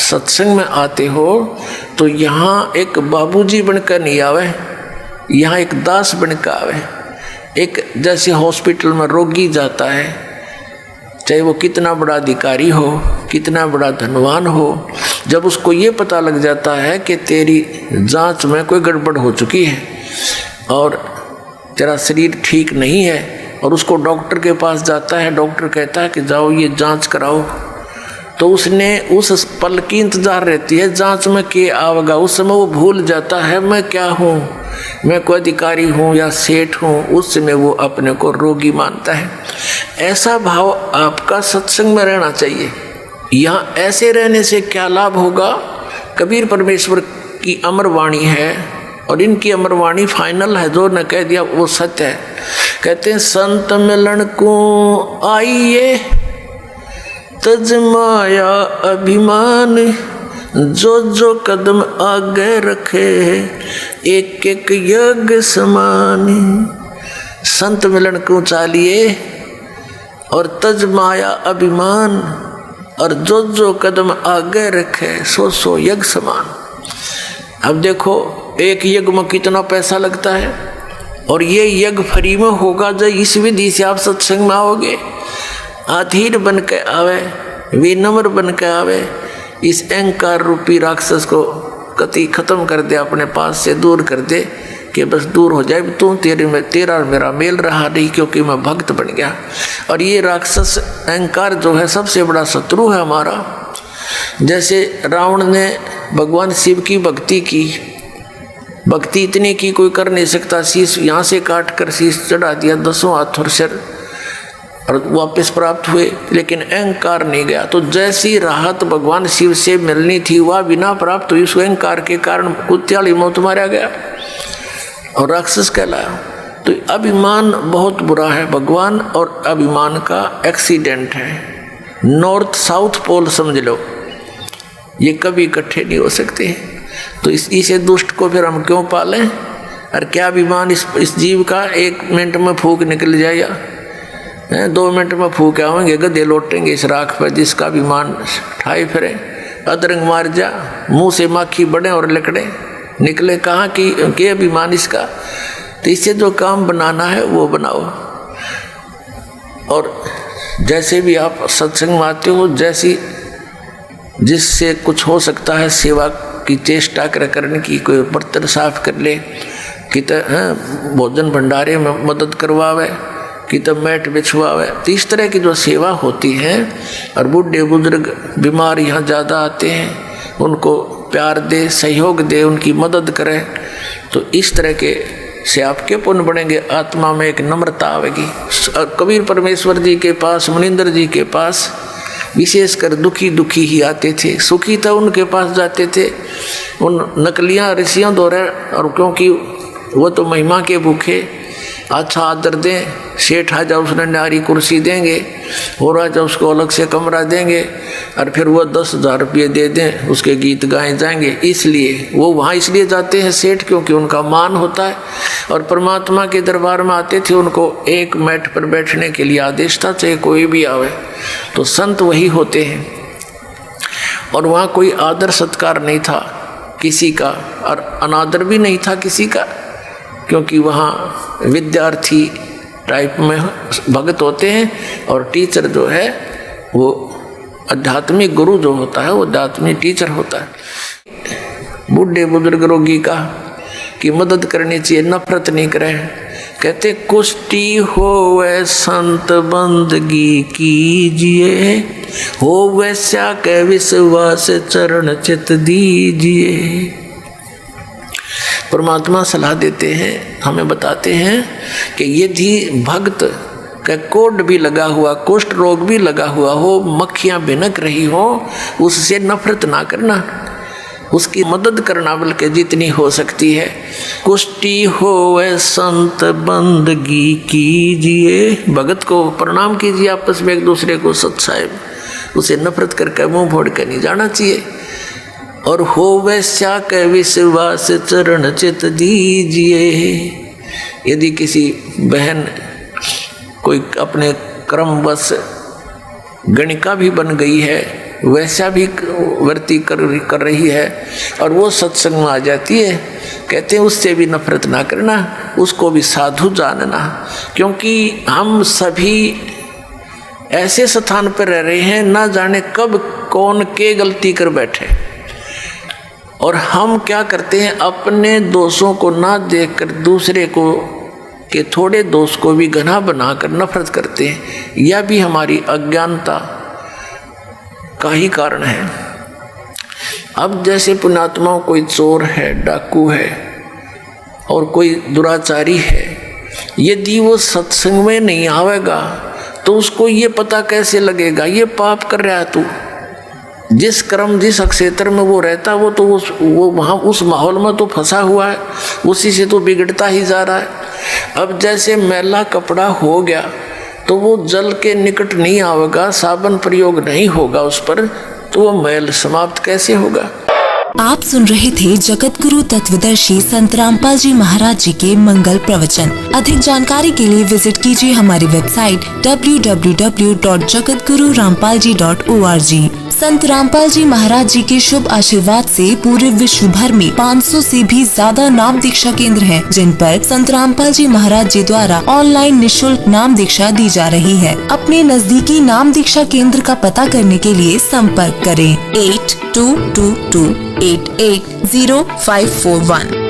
सत्संग में आते हो तो यहाँ एक बाबूजी बनकर नहीं आवे, यहाँ एक दास बनकर आवे। एक जैसे हॉस्पिटल में रोगी जाता है, चाहे वो कितना बड़ा अधिकारी हो, कितना बड़ा धनवान हो, जब उसको ये पता लग जाता है कि तेरी जांच में कोई गड़बड़ हो चुकी है और तेरा शरीर ठीक नहीं है, और उसको डॉक्टर के पास जाता है, डॉक्टर कहता है कि जाओ ये जांच कराओ, तो उसने उस पल की इंतजार रहती है जांच में क्या आवेगा। उस समय वो भूल जाता है मैं क्या हूँ, मैं कोई अधिकारी हूँ या सेठ हूँ, उस समय वो अपने को रोगी मानता है। ऐसा भाव आपका सत्संग में रहना चाहिए। यहाँ ऐसे रहने से क्या लाभ होगा? कबीर परमेश्वर की अमर वाणी है और इनकी अमर वाणी फाइनल है, जो न कह दिया वो सत्य है। कहते हैं संत मिलन को आइए तज माया अभिमान, जो जो कदम आगे रखे एक एक यज्ञ समान। संत मिलन को चालिए और तज माया अभिमान, और जो जो कदम आगे रखे सो सो यज्ञ समान। अब देखो एक यज्ञ में कितना पैसा लगता है, और ये यज्ञ फ्री में होगा जब इस विधि से आप सत्संग में आओगे। अधीर बन के आवे, विनम्र बन के आवे, इस अहंकार रूपी राक्षस को कति खत्म कर दे, अपने पास से दूर कर दे कि बस दूर हो जाए, तू तेरा मेरा मेल रहा नहीं क्योंकि मैं भक्त बन गया। और ये राक्षस अहंकार जो है सबसे बड़ा शत्रु है हमारा। जैसे रावण ने भगवान शिव की भक्ति की, भक्ति इतनी की कोई कर नहीं सकता, शीश यहाँ से काट कर शीश चढ़ा दिया, 10 हाथ और सिर, और वापस प्राप्त हुए, लेकिन अहंकार नहीं गया। तो जैसी राहत भगवान शिव से मिलनी थी वह बिना प्राप्त हुई, उस अहंकार के कारण कुत्याली मौत मारा गया और राक्षस कहलाया। तो अभिमान बहुत बुरा है, भगवान और अभिमान का एक्सीडेंट है। नॉर्थ साउथ पोल समझ लो, ये कभी इकट्ठे नहीं हो सकते। तो इसे दुष्ट को फिर हम क्यों पालें? और क्या अभिमान इस जीव का 1 मिनट में फूक निकल जाएगा, 2 मिनट में फूक आवेंगे, गधे लौटेंगे इस राख पर जिसका अभिमान ठाए फिरे। अदरंग मार जा, मुंह से माखी बढ़े और लकड़े निकले, कहाँ की अभिमान इसका। तो इससे जो काम बनाना है वो बनाओ। और जैसे भी आप सत्संग में आते हो, जैसी जिससे कुछ हो सकता है सेवा की चेष्टा करने की, कोई बर्तन साफ कर ले, कि भोजन भंडारे में मदद करवावे, कि तब मैट बिछवावे। तो इस तरह की जो सेवा होती है, और बूढ़े बुजुर्ग बीमार यहाँ ज़्यादा आते हैं, उनको प्यार दे, सहयोग दे, उनकी मदद करे, तो इस तरह के से आपके पुण्य बढ़ेंगे, आत्मा में एक नम्रता आवेगी। और कबीर परमेश्वर जी के पास, मुनिंदर जी के पास विशेषकर दुखी ही आते थे, सुखी था उनके पास जाते थे, उन नकलियाँ ऋषियों द्वारा। और क्योंकि वो तो महिमा के भूखे, अच्छा आदर दें, सेठ आ जाओ उसने न्यारी कुर्सी देंगे, हो रहा जाओ उसको अलग से कमरा देंगे, और फिर वो 10,000 रुपये दे दें, उसके गीत गाए जाएंगे। इसलिए वो वहाँ इसलिए जाते हैं सेठ, क्योंकि उनका मान होता है। और परमात्मा के दरबार में आते थे, उनको एक मैट पर बैठने के लिए आदेश था, चाहे कोई भी आवे। तो संत वही होते हैं। और वहाँ कोई आदर सत्कार नहीं था किसी का, और अनादर भी नहीं था किसी का, क्योंकि वहाँ विद्यार्थी टाइप में भगत होते हैं, और टीचर जो है वो आध्यात्मिक गुरु जो होता है वो आध्यात्मिक टीचर होता है। बूढ़े बुजुर्ग रोगी का की मदद करनी चाहिए, नफरत नहीं करें। कहते कुष्टी होवे संत बंदगी कीजिए, हो वैसा के विश्वास चरण चित दीजिए। परमात्मा सलाह देते हैं, हमें बताते हैं कि यदि भक्त का कोढ़ भी लगा हुआ, कुष्ठ रोग भी लगा हुआ हो, मक्खियाँ भिनक रही हो, उससे नफरत ना करना, उसकी मदद करना बल्कि जितनी हो सकती है। कुष्टी होवे संत बंदगी कीजिए, भगत को प्रणाम कीजिए, आपस में एक दूसरे को सत्साहिब, उसे नफरत करके मुँह फोड़ कर नहीं जाना चाहिए। और हो वैसा के विश्वास चरण चित दीजिए। यदि किसी बहन कोई अपने क्रमवश गणिका भी बन गई है, वैसा भी वृत्ति कर रही है और वो सत्संग में आ जाती है, कहते हैं उससे भी नफरत ना करना, उसको भी साधु जानना। क्योंकि हम सभी ऐसे स्थान पर रह रहे हैं, ना जाने कब कौन के गलती कर बैठे, और हम क्या करते हैं, अपने दोषों को ना देखकर दूसरे को के थोड़े दोष को भी घना बनाकर नफरत करते हैं। यह भी हमारी अज्ञानता का ही कारण है। अब जैसे पुण्यात्माओं कोई चोर है, डाकू है और कोई दुराचारी है, यदि वो सत्संग में नहीं आवेगा तो उसको ये पता कैसे लगेगा ये पाप कर रहा है तू। जिस कर्म जिस क्षेत्र में वो रहता वो तो वो वहाँ उस माहौल में तो फंसा हुआ है, उसी से तो बिगड़ता ही जा रहा है। अब जैसे मैला कपड़ा हो गया तो वो जल के निकट नहीं आवेगा, साबुन प्रयोग नहीं होगा उस पर, तो वो मैल समाप्त कैसे होगा। आप सुन रहे थे जगत गुरु तत्वदर्शी संत रामपाल जी महाराज जी के मंगल प्रवचन। अधिक जानकारी के लिए विजिट कीजिए हमारी वेबसाइट www.jagatgururampalji.org। संत रामपाल जी महाराज जी के शुभ आशीर्वाद से पूरे विश्व भर में 500 से भी ज्यादा नाम दीक्षा केंद्र हैं, जिन पर संत रामपाल जी महाराज जी द्वारा ऑनलाइन निःशुल्क नाम दीक्षा दी जा रही है। अपने नजदीकी नाम दीक्षा केंद्र का पता करने के लिए संपर्क करें 8222880541।